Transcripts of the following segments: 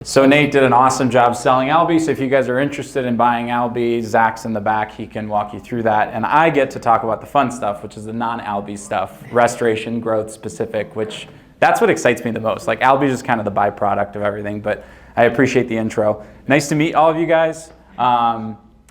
So Nate did an awesome job selling Albi. So if you guys are interested in buying Albi, Zach's in the back. He can walk you through that. And I get to talk about the fun stuff, which is the non-Albi stuff, restoration, growth specific, which that's what excites me the most. Like Albi is just kind of the byproduct of everything, but I appreciate the intro. Nice to meet all of you guys.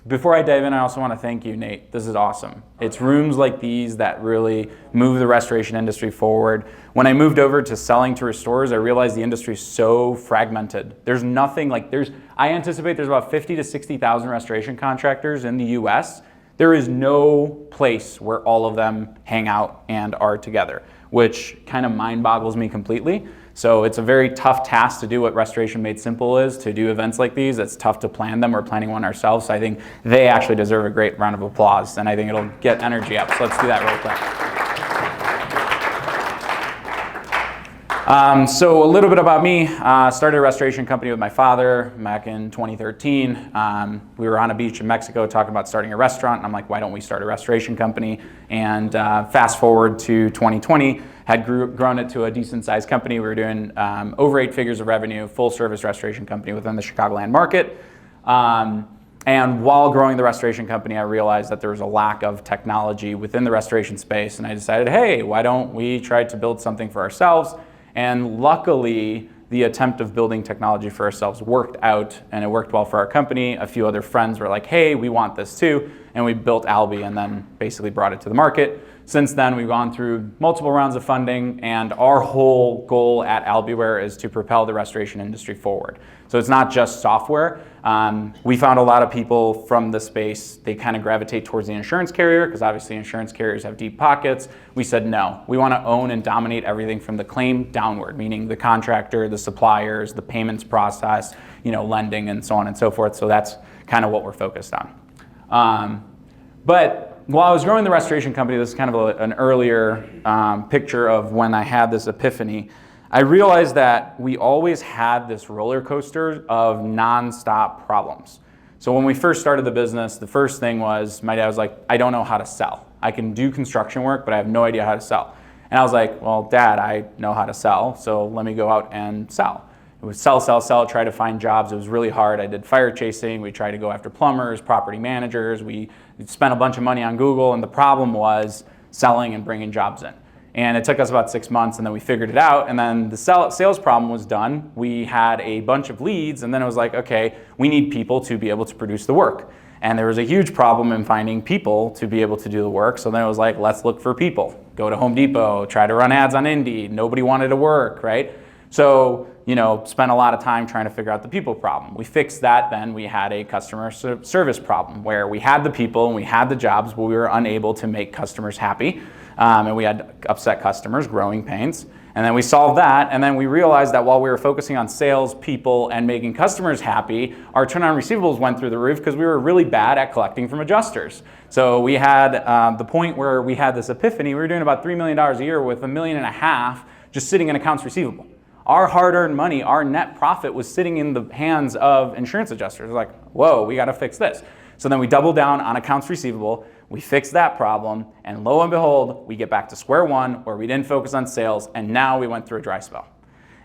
Before I dive in, I also want to thank you, Nate. This is awesome. It's rooms like these that really move the restoration industry forward. When I moved over to selling to restorers, I realized the industry is so fragmented. There's nothing like I anticipate there's about 50 to 60,000 restoration contractors in the US. There is no place where all of them hang out and are together, which kind of mind boggles me completely. So it's a very tough task to do what Restoration Made Simple is, to do events like these. It's tough to plan them. We're planning one ourselves. So I think they actually deserve a great round of applause, and I think it'll get energy up. So let's do that real quick. So a little bit about me. Started a restoration company with my father back in 2013. We were on a beach in Mexico talking about starting a restaurant, and I'm like, why don't we start a restoration company? And fast forward to 2020, had grown it to a decent sized company. We were doing over 8 figures of revenue, full service restoration company within the Chicagoland market. And while growing the restoration company, I realized that there was a lack of technology within the restoration space. And I decided, hey, why don't we try to build something for ourselves? And luckily, the attempt of building technology for ourselves worked out, and it worked well for our company. A few other friends were like, hey, we want this too. And we built Albi and then basically brought it to the market. Since then, we've gone through multiple rounds of funding, and our whole goal at Albiware is to propel the restoration industry forward. So it's not just software. We found a lot of people from the space, they kind of gravitate towards the insurance carrier, because obviously insurance carriers have deep pockets. We said, no, we want to own and dominate everything from the claim downward, meaning the contractor, the suppliers, the payments process, lending, and so on and so forth. So that's kind of what we're focused on. But while I was growing the restoration company, this is kind of an earlier picture of when I had this epiphany. I realized that we always had this roller coaster of nonstop problems. So when we first started the business, the first thing was, my dad was like, I don't know how to sell. I can do construction work, but I have no idea how to sell. And I was like, well, Dad, I know how to sell, so let me go out and sell. It was sell, try to find jobs. It was really hard. I did fire chasing. We tried to go after plumbers, property managers. We spent a bunch of money on Google, and the problem was selling and bringing jobs in. And it took us about 6 months, and then we figured it out, and then the sales problem was done. We had a bunch of leads, and then it was like, okay, we need people to be able to produce the work. And there was a huge problem in finding people to be able to do the work, so then it was like, let's look for people. Go to Home Depot, try to run ads on Indeed. Nobody wanted to work, right? So, spent a lot of time trying to figure out the people problem. We fixed that, then we had a customer service problem where we had the people and we had the jobs, but we were unable to make customers happy. And we had upset customers, growing pains. And then we solved that, and then we realized that while we were focusing on sales, people, and making customers happy, our turn on receivables went through the roof because we were really bad at collecting from adjusters. So we had the point where we had this epiphany. We were doing about $3 million a year with $1.5 million just sitting in accounts receivable. Our hard-earned money, our net profit was sitting in the hands of insurance adjusters. Like, whoa, we got to fix this. So then we doubled down on accounts receivable. We fixed that problem, and lo and behold, we get back to square one where we didn't focus on sales, and now we went through a dry spell.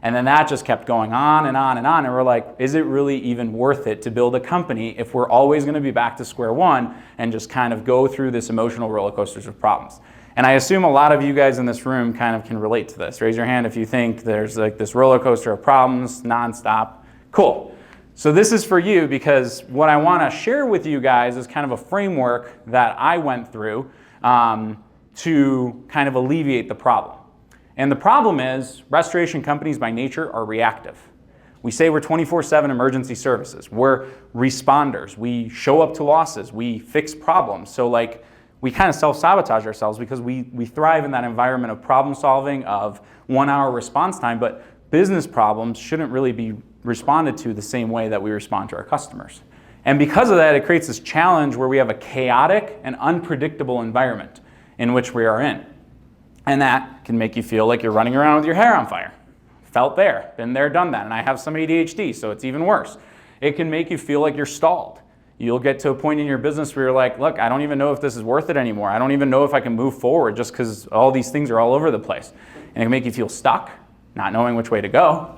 And then that just kept going on and on and on, and we're like, is it really even worth it to build a company if we're always going to be back to square one and just kind of go through this emotional roller coasters of problems? And I assume a lot of you guys in this room kind of can relate to this. Raise your hand if you think there's like this roller coaster of problems nonstop. Cool. So this is for you, because what I want to share with you guys is kind of a framework that I went through to kind of alleviate the problem. And the problem is restoration companies by nature are reactive. We say we're 24/7 emergency services. We're responders. We show up to losses. We fix problems. So we kind of self-sabotage ourselves because we thrive in that environment of problem solving, of 1 hour response time, but business problems shouldn't really be responded to the same way that we respond to our customers. And because of that, it creates this challenge where we have a chaotic and unpredictable environment in which we are in. And that can make you feel like you're running around with your hair on fire. Felt there, been there, done that. And I have some ADHD, so it's even worse. It can make you feel like you're stalled. You'll get to a point in your business where you're like, look, I don't even know if this is worth it anymore. I don't even know if I can move forward just because all these things are all over the place. And it can make you feel stuck, not knowing which way to go.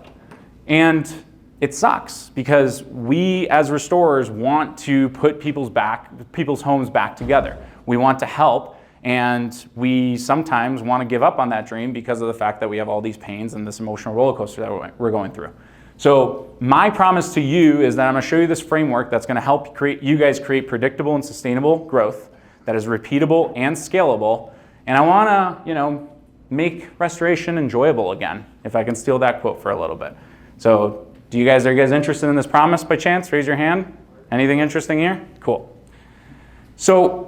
And it sucks because we as restorers want to put people's homes back together. We want to help, and we sometimes want to give up on that dream because of the fact that we have all these pains and this emotional roller coaster that we're going through. So my promise to you is that I'm going to show you this framework that's going to help you guys create predictable and sustainable growth that is repeatable and scalable. And I want to, make restoration enjoyable again, if I can steal that quote for a little bit. So are you guys interested in this promise by chance? Raise your hand. Anything interesting here? Cool. So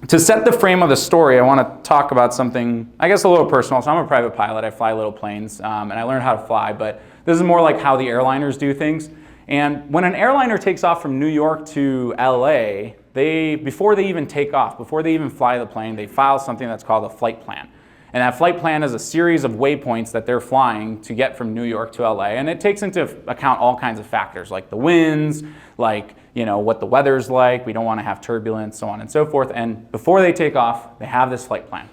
to set the frame of the story, I want to talk about something, I guess, a little personal. So I'm a private pilot. I fly little planes, and I learned how to fly, but this is more like how the airliners do things. And when an airliner takes off from New York to LA, before they even take off, before they even fly the plane, they file something that's called a flight plan. And that flight plan is a series of waypoints that they're flying to get from New York to LA. And it takes into account all kinds of factors like the winds, like what the weather's like. We don't want to have turbulence, so on and so forth. And before they take off, they have this flight plan.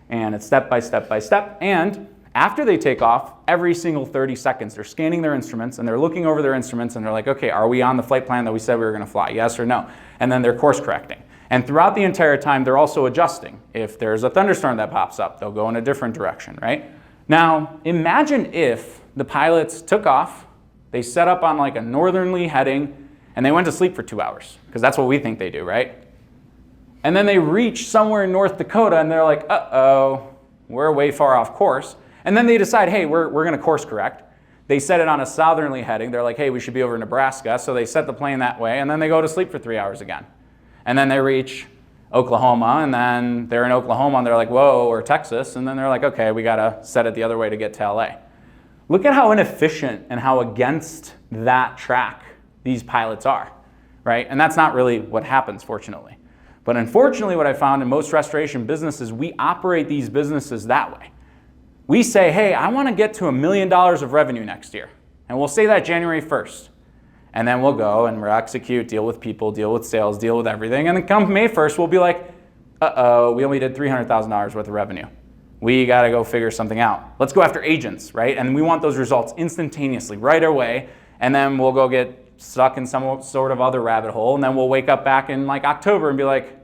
And it's step by step by step. And after they take off, every single 30 seconds, they're scanning their instruments and they're looking over their instruments and they're like, okay, are we on the flight plan that we said we were going to fly? Yes or no? And then they're course correcting. And throughout the entire time, they're also adjusting. If there's a thunderstorm that pops up, they'll go in a different direction, right? Now, imagine if the pilots took off, they set up on like a northerly heading, and they went to sleep for 2 hours, because that's what we think they do, right? And then they reach somewhere in North Dakota, and they're like, uh-oh, we're way far off course. And then they decide, hey, we're going to course correct. They set it on a southerly heading. They're like, hey, we should be over Nebraska. So they set the plane that way, and then they go to sleep for 3 hours again. And then they reach Oklahoma, and then they're in Oklahoma, and they're like, whoa, or Texas, and then they're like, okay, we got to set it the other way to get to LA. Look at how inefficient and how against that track these pilots are, right? And that's not really what happens, fortunately. But unfortunately, what I found in most restoration businesses, we operate these businesses that way. We say, hey, I want to get to $1 million of revenue next year. And we'll say that January 1st. And then we'll go and we'll execute, deal with people, deal with sales, deal with everything. And then come May 1st, we'll be like, uh-oh, we only did $300,000 worth of revenue. We got to go figure something out. Let's go after agents, right? And we want those results instantaneously, right away. And then we'll go get stuck in some sort of other rabbit hole. And then we'll wake up back in like October and be like,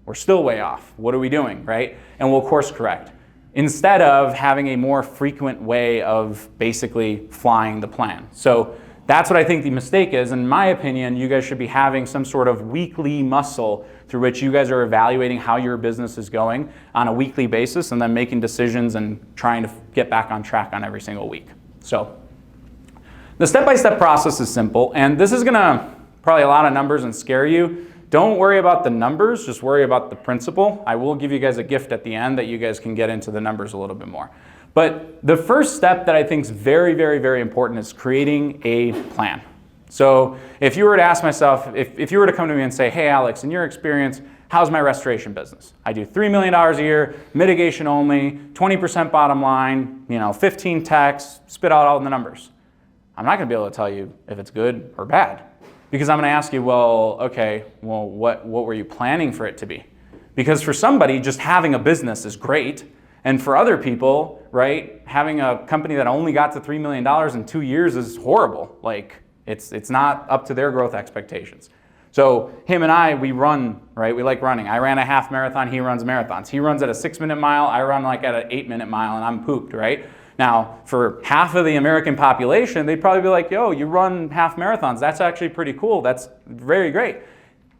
we're still way off. What are we doing, right? And we'll course correct, instead of having a more frequent way of basically flying the plan. So that's what I think the mistake is. In my opinion, you guys should be having some sort of weekly muscle through which you guys are evaluating how your business is going on a weekly basis and then making decisions and trying to get back on track on every single week. So the step-by-step process is simple, and this is gonna probably a lot of numbers and scare you. Don't worry about the numbers, just worry about the principle. I will give you guys a gift at the end that you guys can get into the numbers a little bit more. But the first step that I think is very, very, very important is creating a plan. So if you were to ask myself, if you were to come to me and say, hey, Alex, in your experience, how's my restoration business? I do $3 million a year, mitigation only, 20% bottom line, 15 techs, spit out all the numbers. I'm not going to be able to tell you if it's good or bad, because I'm going to ask you, what were you planning for it to be? Because for somebody, just having a business is great. And for other people, right, having a company that only got to $3 million in 2 years is horrible. Like, it's not up to their growth expectations. So him and I, we run, right? We like running. I ran a half marathon, he runs marathons. He runs at a 6-minute mile, I run like at an 8-minute mile, and I'm pooped, right? Now, for half of the American population, they'd probably be like, yo, you run half marathons. That's actually pretty cool. That's very great.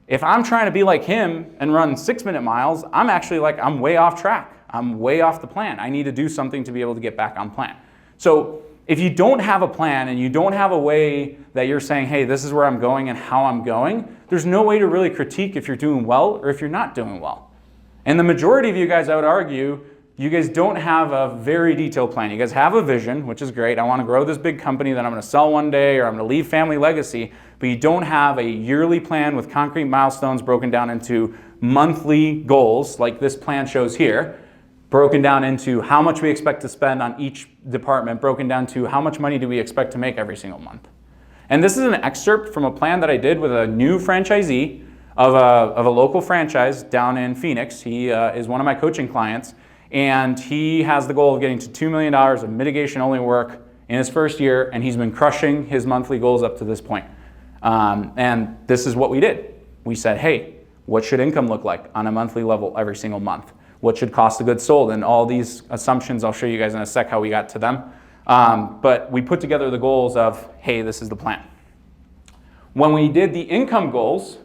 If I'm trying to be like him and run 6-minute miles, I'm actually like, I'm way off track. I'm way off the plan. I need to do something to be able to get back on plan. So if you don't have a plan and you don't have a way that you're saying, hey, this is where I'm going and how I'm going, there's no way to really critique if you're doing well or if you're not doing well. And the majority of you guys, I would argue, you guys don't have a very detailed plan. You guys have a vision, which is great. I want to grow this big company that I'm going to sell one day, or I'm going to leave family legacy, but you don't have a yearly plan with concrete milestones broken down into monthly goals like this plan shows here, broken down into how much we expect to spend on each department, broken down to how much money do we expect to make every single month. And this is an excerpt from a plan that I did with a new franchisee of a local franchise down in Phoenix. He is one of my coaching clients, and he has the goal of getting to $2 million of mitigation-only work in his first year, and he's been crushing his monthly goals up to this point. And this is what we did. We said, hey, what should income look like on a monthly level every single month? What should cost of goods sold? And all these assumptions, I'll show you guys in a sec how we got to them. But we put together the goals of, hey, this is the plan. When we did the income goals,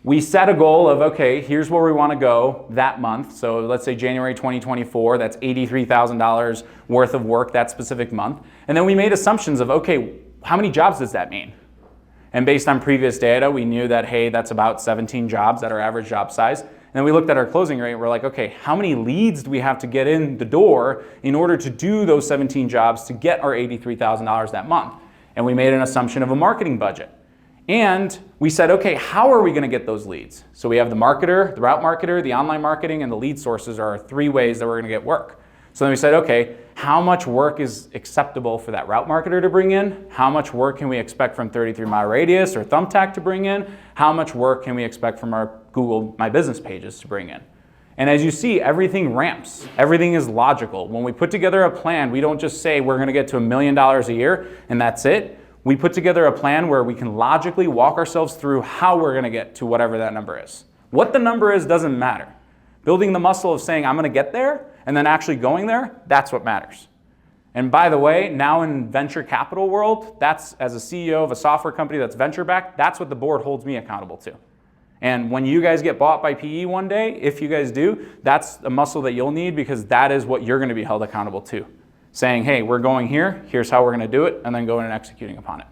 we set a goal of, okay, here's where we want to go that month. So let's say January 2024, that's $83,000 worth of work that specific month. And then we made assumptions of, okay, how many jobs does that mean? And based on previous data, we knew that, hey, that's about 17 jobs at our average job size. And then we looked at our closing rate, and we're like, okay, how many leads do we have to get in the door in order to do those 17 jobs to get our $83,000 that month? And we made an assumption of a marketing budget. And we said, okay, how are we going to get those leads? So we have the marketer, the route marketer, the online marketing, and the lead sources are our 3 ways that we're going to get work. So then we said, okay, how much work is acceptable for that route marketer to bring in? How much work can we expect from 33-mile radius or Thumbtack to bring in? How much work can we expect from our Google My Business pages to bring in? And as you see, everything ramps. Everything is logical. When we put together a plan, we don't just say we're going to get to $1 million a year and that's it. We put together a plan where we can logically walk ourselves through how we're going to get to whatever that number is. What the number is doesn't matter. Building the muscle of saying I'm going to get there and then actually going there, that's what matters. And by the way, now in venture capital world, that's, as a CEO of a software company that's venture backed, that's what the board holds me accountable to. And when you guys get bought by PE one day, if you guys do, that's a muscle that you'll need because that is what you're going to be held accountable to. Saying, hey, we're going here, here's how we're going to do it, and then going and executing upon it.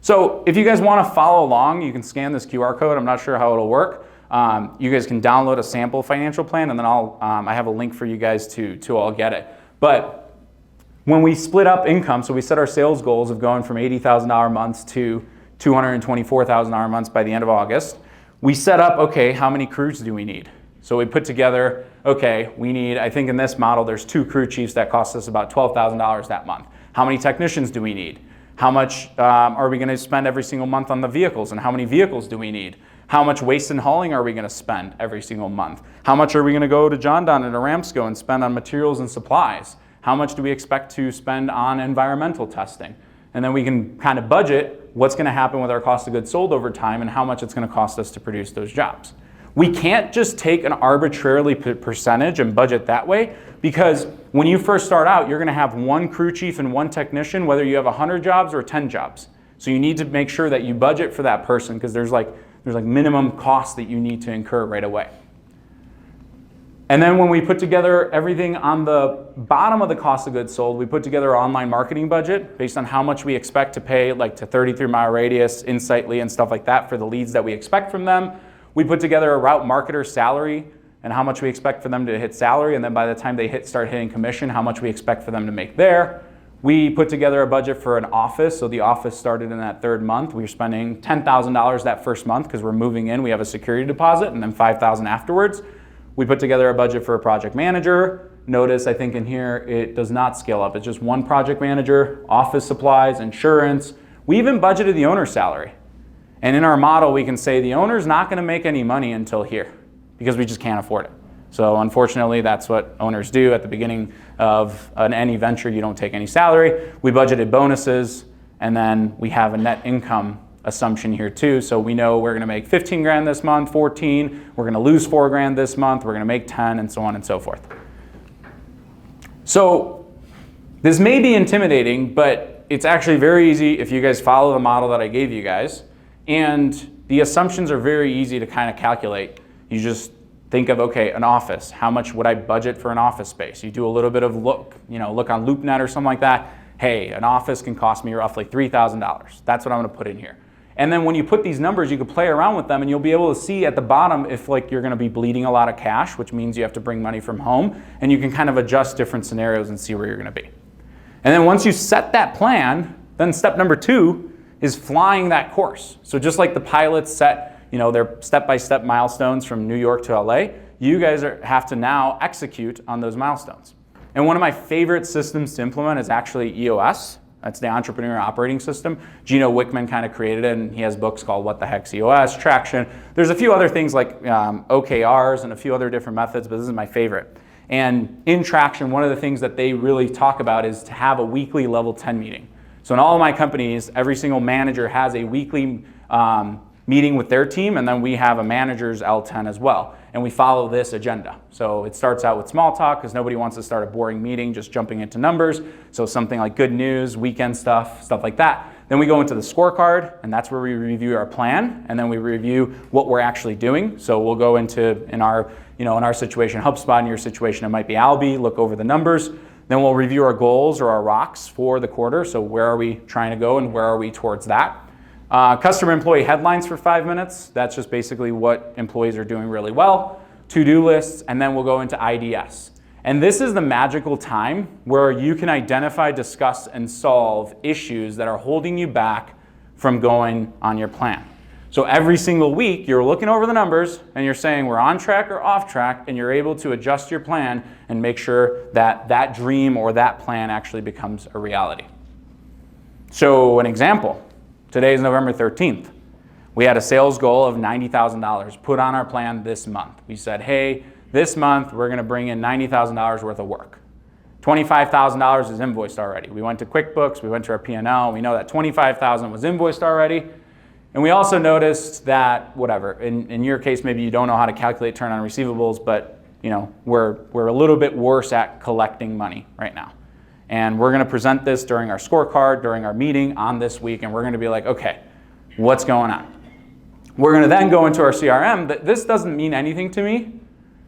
So if you guys want to follow along, you can scan this QR code. I'm not sure how it'll work. You guys can download a sample financial plan, and then I have a link for you guys to all get it. But when we split up income, so we set our sales goals of going from $80,000 months to $224,000 months by the end of August, we set up, okay, how many crews do we need? So we put together, okay, we need, I think in this model, there's 2 crew chiefs that cost us about $12,000 that month. How many technicians do we need? How much are we going to spend every single month on the vehicles, and how many vehicles do we need? How much waste and hauling are we going to spend every single month? How much are we going to go to John Don and Aramsco and spend on materials and supplies? How much do we expect to spend on environmental testing? And then we can kind of budget what's going to happen with our cost of goods sold over time and how much it's going to cost us to produce those jobs. We can't just take an arbitrarily percentage and budget that way, because when you first start out, you're going to have 1 crew chief and 1 technician, whether you have 100 jobs or 10 jobs. So you need to make sure that you budget for that person, because there's like minimum costs that you need to incur right away. And then when we put together everything on the bottom of the cost of goods sold, we put together our online marketing budget based on how much we expect to pay, like to 33-mile radius, Insightly, and stuff like that for the leads that we expect from them. We put together a route marketer salary and how much we expect for them to hit salary, and then by the time they start hitting commission, how much we expect for them to make there. We put together a budget for an office, so the office started in that 3rd month. We were spending $10,000 that first month because we're moving in. We have a security deposit, and then $5,000 afterwards. We put together a budget for a project manager. Notice, I think in here, it does not scale up. It's just 1 project manager, office supplies, insurance. We even budgeted the owner's salary. And in our model, we can say the owner's not going to make any money until here because we just can't afford it. So unfortunately, that's what owners do at the beginning of any venture. You don't take any salary. We budgeted bonuses, and then we have a net income assumption here too. So we know we're going to make 15 grand this month, 14. We're going to lose 4 grand this month. We're going to make 10, and so on and so forth. So this may be intimidating, but it's actually very easy if you guys follow the model that I gave you guys. And the assumptions are very easy to kind of calculate. You just think of, okay, an office. How much would I budget for an office space? You do a little bit of look on LoopNet or something like that. Hey, an office can cost me roughly $3,000. That's what I'm going to put in here. And then when you put these numbers, you can play around with them, and you'll be able to see at the bottom if like you're going to be bleeding a lot of cash, which means you have to bring money from home, and you can kind of adjust different scenarios and see where you're going to be. And then once you set that plan, then step number 2 is flying that course. So just like the pilots set, their step-by-step milestones from New York to LA, you guys have to now execute on those milestones. And one of my favorite systems to implement is actually EOS. That's the Entrepreneur Operating System. Gino Wickman kind of created it, and he has books called What the Heck's EOS, Traction. There's a few other things like OKRs and a few other different methods, but this is my favorite. And in Traction, one of the things that they really talk about is to have a weekly level 10 meeting. So in all of my companies, every single manager has a weekly meeting with their team, and then we have a manager's L10 as well. And we follow this agenda. So it starts out with small talk because nobody wants to start a boring meeting just jumping into numbers. So something like good news, weekend stuff like that. Then we go into the scorecard, and that's where we review our plan, and then we review what we're actually doing. So we'll go into, in our situation, HubSpot, in your situation, it might be Albi, look over the numbers. Then we'll review our goals or our rocks for the quarter. So where are we trying to go and where are we towards that? Customer employee headlines for 5 minutes. That's just basically what employees are doing really well. To-do lists, and then we'll go into IDS. And this is the magical time where you can identify, discuss, and solve issues that are holding you back from going on your plan. So every single week, you're looking over the numbers and you're saying we're on track or off track, and you're able to adjust your plan and make sure that that dream or that plan actually becomes a reality. So an example, today is November 13th. We had a sales goal of $90,000 put on our plan this month. We said, hey, this month we're gonna bring in $90,000 worth of work. $25,000 is invoiced already. We went to QuickBooks, we went to our P&L, we know that $25,000 was invoiced already. And we also noticed that, whatever, in your case, maybe you don't know how to calculate turn on receivables, but we're a little bit worse at collecting money right now. And we're gonna present this during our scorecard, during our meeting on this week, and we're gonna be like, okay, what's going on? We're gonna then go into our CRM. This doesn't mean anything to me,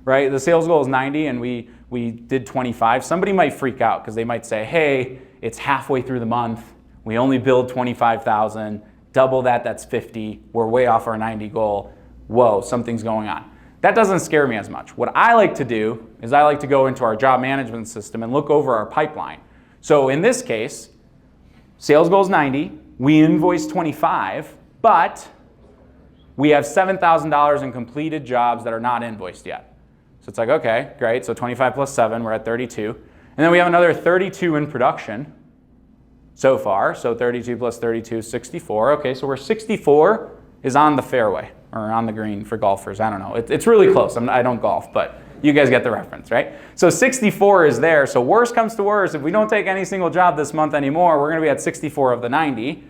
right? The sales goal is 90 and we did 25. Somebody might freak out because they might say, hey, it's halfway through the month. We only billed 25,000. Double that, that's 50. We're way off our 90 goal. Whoa, something's going on. That doesn't scare me as much. What I like to do is I like to go into our job management system and look over our pipeline. So in this case, sales goal is 90. We invoiced 25, but we have $7,000 in completed jobs that are not invoiced yet. So it's like, okay, great. So 25 plus 7, we're at 32. And then we have another 32 in production so far. So 32 plus 32 is 64. Okay, so we're 64 is on the fairway or on the green for golfers. I don't know. It's really close. I don't golf, but you guys get the reference, right? So 64 is there. So worst comes to worst, if we don't take any single job this month anymore, we're going to be at 64 of the 90.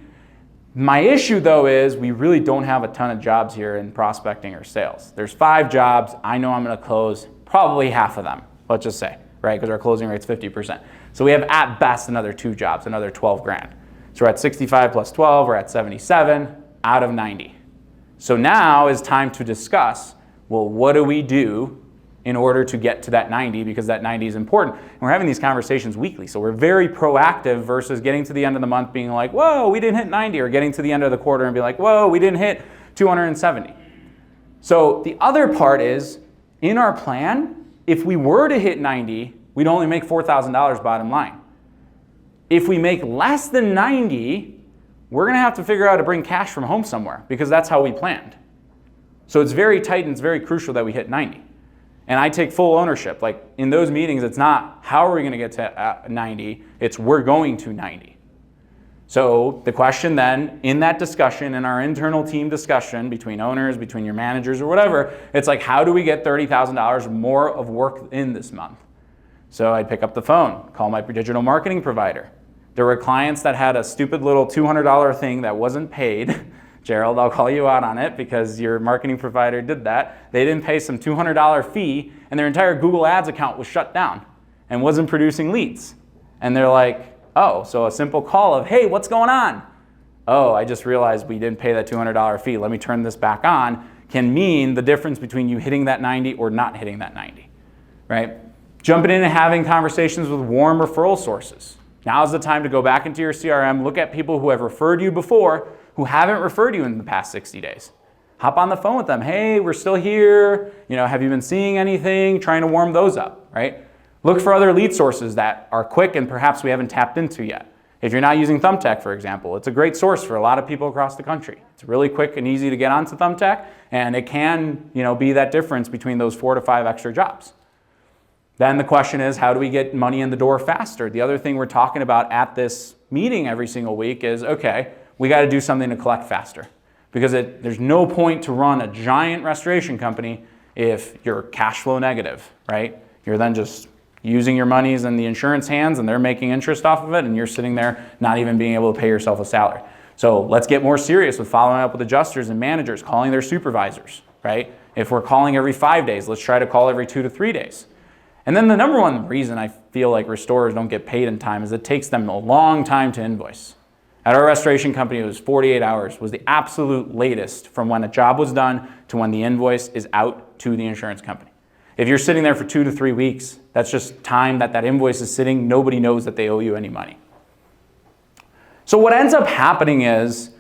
My issue, though, is we really don't have a ton of jobs here in prospecting or sales. There's 5 jobs. I know I'm going to close probably half of them, let's just say, right? Because our closing rate's 50%. So we have at best another 2 jobs, another 12 grand. So we're at 65 plus 12, we're at 77 out of 90. So now is time to discuss, well, what do we do in order to get to that 90, because that 90 is important. And we're having these conversations weekly, so we're very proactive versus getting to the end of the month being like, whoa, we didn't hit 90, or getting to the end of the quarter and be like, whoa, we didn't hit 270. So the other part is, in our plan, if we were to hit 90, we'd only make $4,000 bottom line. If we make less than 90, we're gonna have to figure out how to bring cash from home somewhere, because that's how we planned. So it's very tight and it's very crucial that we hit 90. And I take full ownership. Like in those meetings, it's not how are we gonna get to 90, it's we're going to 90. So the question then, in that discussion, in our internal team discussion between owners, between your managers or whatever, it's like, how do we get $30,000 more of work in this month? So I'd pick up the phone, call my digital marketing provider. There were clients that had a stupid little $200 thing that wasn't paid. Gerald, I'll call you out on it because your marketing provider did that. They didn't pay some $200 fee and their entire Google Ads account was shut down and wasn't producing leads. And they're like, oh, so a simple call of, hey, what's going on? Oh, I just realized we didn't pay that $200 fee. Let me turn this back on, can mean the difference between you hitting that 90 or not hitting that 90, right? Jumping in and having conversations with warm referral sources. Now's the time to go back into your CRM, look at people who have referred you before, who haven't referred you in the past 60 days. Hop on the phone with them. Hey, we're still here. Have you been seeing anything? Trying to warm those up, right? Look for other lead sources that are quick and perhaps we haven't tapped into yet. If you're not using Thumbtack, for example, it's a great source for a lot of people across the country. It's really quick and easy to get onto Thumbtack, and it can, be that difference between those 4 to 5 extra jobs. Then the question is, how do we get money in the door faster? The other thing we're talking about at this meeting every single week is, okay, we got to do something to collect faster, because there's no point to run a giant restoration company if you're cash flow negative, right? You're then just using your monies in the insurance hands and they're making interest off of it and you're sitting there not even being able to pay yourself a salary. So let's get more serious with following up with adjusters and managers, calling their supervisors, right? If we're calling every 5 days, let's try to call every 2 to 3 days. And then the number one reason I feel like restorers don't get paid in time is it takes them a long time to invoice. At our restoration company, it was 48 hours was the absolute latest from when a job was done to when the invoice is out to the insurance company. If you're sitting there for 2 to 3 weeks, that's just time that invoice is sitting. Nobody knows that they owe you any money. So what ends up happening is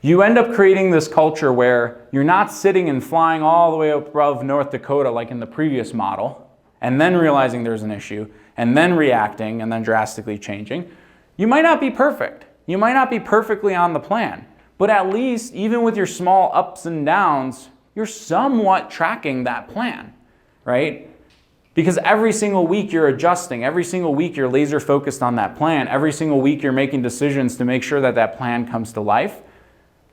you end up creating this culture where you're not sitting and flying all the way up above North Dakota like in the previous model, and then realizing there's an issue, and then reacting, and then drastically changing. You might not be perfect. You might not be perfectly on the plan, but at least even with your small ups and downs, you're somewhat tracking that plan, right? Because every single week you're adjusting, every single week you're laser focused on that plan, every single week you're making decisions to make sure that plan comes to life.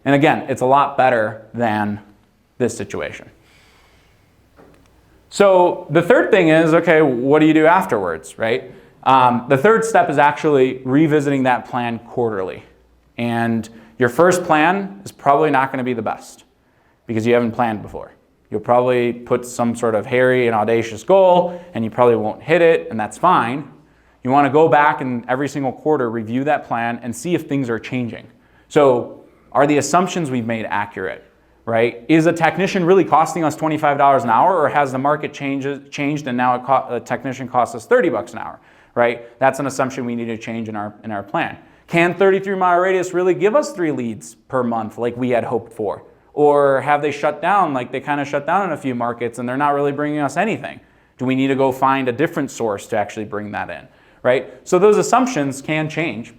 And again, it's a lot better than this situation. So the third thing is, okay, what do you do afterwards, right? The third step is actually revisiting that plan quarterly. And your first plan is probably not going to be the best because you haven't planned before. You'll probably put some sort of hairy and audacious goal and you probably won't hit it, and that's fine. You want to go back and every single quarter review that plan and see if things are changing. So are the assumptions we've made accurate, right? Is a technician really costing us $25 an hour, or has the market changed and now a technician costs us $30 an hour, right? That's an assumption we need to change in our plan. Can 33-mile radius really give us 3 leads per month like we had hoped for? Or have they shut down like they kind of shut down in a few markets and they're not really bringing us anything? Do we need to go find a different source to actually bring that in, right? So those assumptions can change.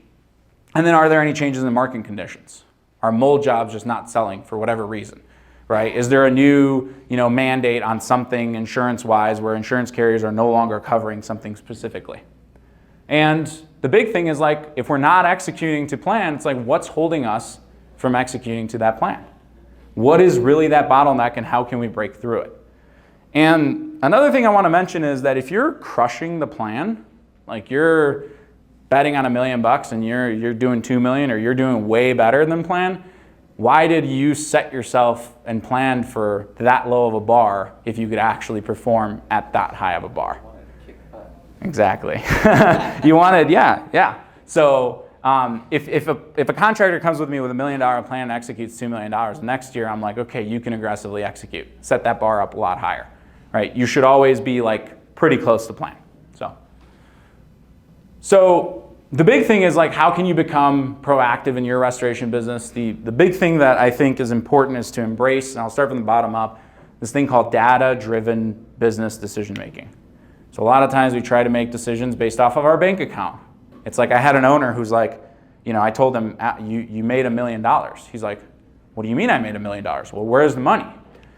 And then are there any changes in market conditions? Are mold jobs just not selling for whatever reason, right? Is there a new mandate on something insurance-wise where insurance carriers are no longer covering something specifically? And the big thing is, like, if we're not executing to plan, it's like, what's holding us from executing to that plan? What is really that bottleneck and how can we break through it? And another thing I want to mention is that if you're crushing the plan, like you're betting on $1 million and you're doing 2 million, or you're doing way better than plan, why did you set yourself and plan for that low of a bar if you could actually perform at that high of a bar? Exactly. You wanted, yeah. So if a contractor comes with me with $1 million plan and executes $2 million, next year I'm like, okay, you can aggressively execute. Set that bar up a lot higher, right? You should always be like pretty close to plan. So the big thing is, like, how can you become proactive in your restoration business? The big thing that I think is important is to embrace, and I'll start from the bottom up, this thing called data-driven business decision making. So a lot of times we try to make decisions based off of our bank account. It's like, I had an owner who's like, I told him, you made $1 million. He's like, what do you mean I made $1 million? Well, where's the money?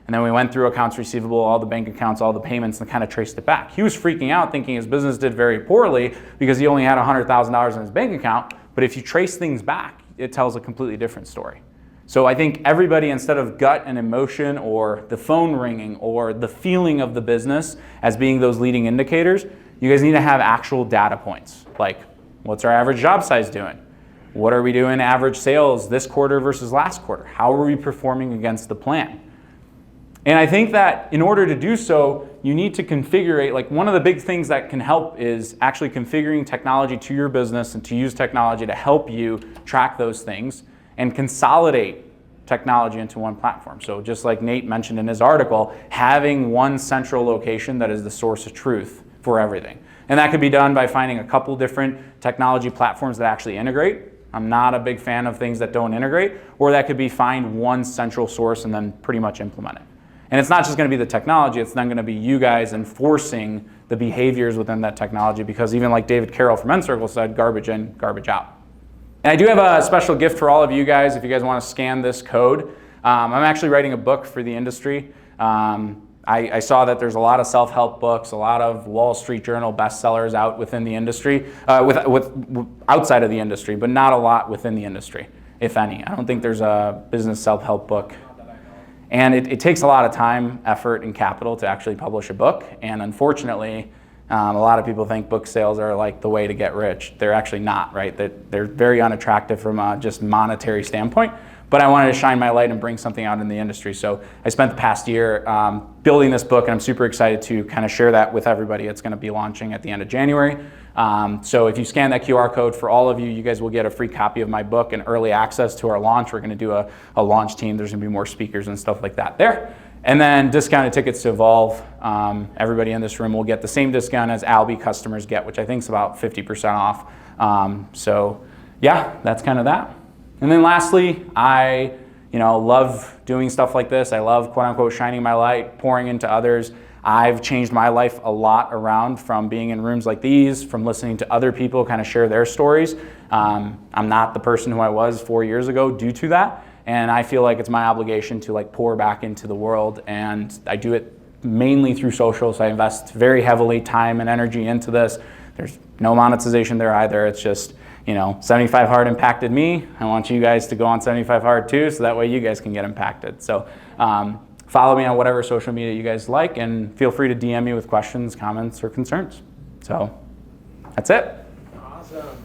And then we went through accounts receivable, all the bank accounts, all the payments, and kind of traced it back. He was freaking out thinking his business did very poorly because he only had $100,000 in his bank account. But if you trace things back, it tells a completely different story. So I think everybody, instead of gut and emotion or the phone ringing or the feeling of the business as being those leading indicators, you guys need to have actual data points. Like, what's our average job size doing? What are we doing average sales this quarter versus last quarter? How are we performing against the plan? And I think that in order to do so, you need to configure, like, one of the big things that can help is actually configuring technology to your business and to use technology to help you track those things and consolidate technology into one platform. So just like Nate mentioned in his article, having one central location that is the source of truth for everything. And that could be done by finding a couple different technology platforms that actually integrate. I'm not a big fan of things that don't integrate. Or that could be find one central source and then pretty much implement it. And it's not just going to be the technology, it's then going to be you guys enforcing the behaviors within that technology, because even like David Carroll from N-Circle said, garbage in, garbage out. And I do have a special gift for all of you guys if you guys want to scan this code. I'm actually writing a book for the industry. I saw that there's a lot of self-help books, a lot of Wall Street Journal bestsellers out within the industry, outside of the industry, but not a lot within the industry, if any. I don't think there's a business self-help book. And it takes a lot of time, effort, and capital to actually publish a book. And unfortunately, A lot of people think book sales are like the way to get rich. They're actually not, right? They're very unattractive from a just monetary standpoint. But I wanted to shine my light and bring something out in the industry. So I spent the past year building this book, and I'm super excited to kind of share that with everybody. It's going to be launching at the end of January. So if you scan that QR code, for all of you, you guys will get a free copy of my book and early access to our launch. We're going to do a launch team. There's going to be more speakers and stuff like that there. And then discounted tickets to Evolve. Everybody in this room will get the same discount as Albi customers get, which I think is about 50% off. So yeah, that's kind of that. And then lastly, I love doing stuff like this. I love, quote unquote, shining my light, pouring into others. I've changed my life a lot around from being in rooms like these, from listening to other people kind of share their stories. I'm not the person who I was 4 years ago due to that. And I feel like it's my obligation to like pour back into the world, and I do it mainly through social. So I invest very heavily time and energy into this. There's no monetization there either. It's just, 75 Hard impacted me. I want you guys to go on 75 Hard too, so that way you guys can get impacted. So follow me on whatever social media you guys like, and feel free to DM me with questions, comments, or concerns. So that's it. Awesome.